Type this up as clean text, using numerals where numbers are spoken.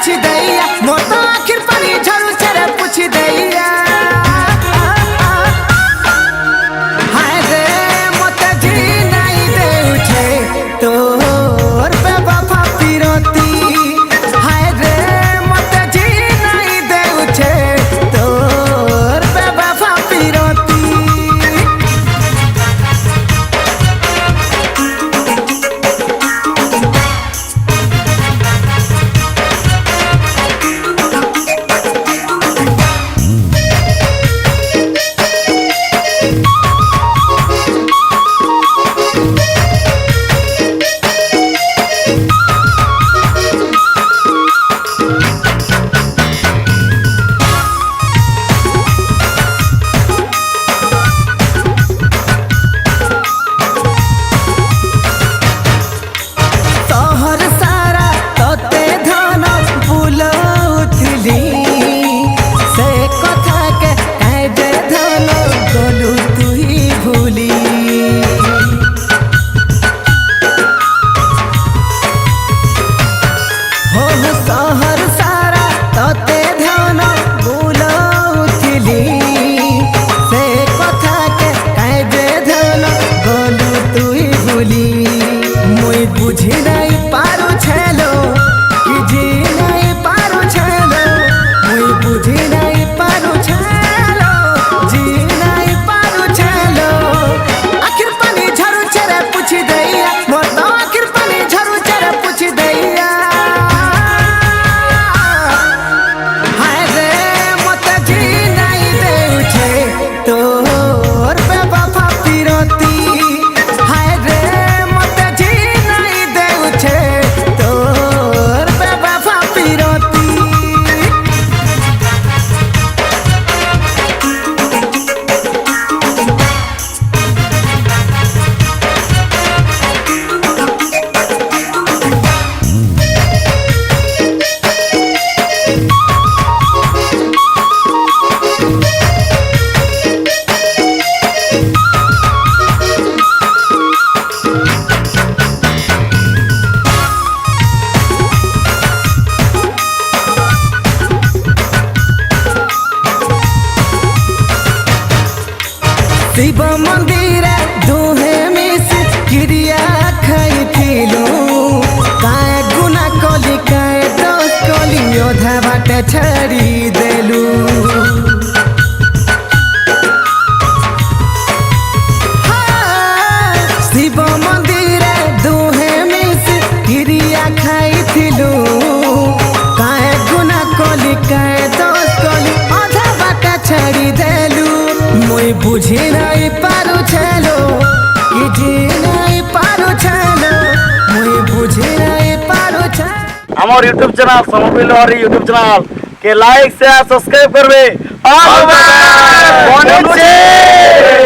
पूछ दैया मोर तो आखिर पानी झरू चेरे पूछ दैया हाय रे मत जी नहीं दे उठे तोर पे वफा पिरोती हाय रे मत जी नहीं दे उठे तोर पे वफा पिरोती शिव मंदिर दुहे मिस क्रिया खाई थिलु काय गुना कली काय दोष कली ओधा बाटे छड़ी देलु शिव मंदिर दुहे मिस क्रिया खाई थिलु काय गुना कली काय दोष कली ओधा बाटे छड़ी देलु मुई बुझी नहीं पारू छलो कि जी नहीं पारू छलो मुई बुझी नहीं पारू छलो हमार YouTube चैनल समपी लहरी YouTube चैनल के लाइक शेयर सब्सक्राइब करबे।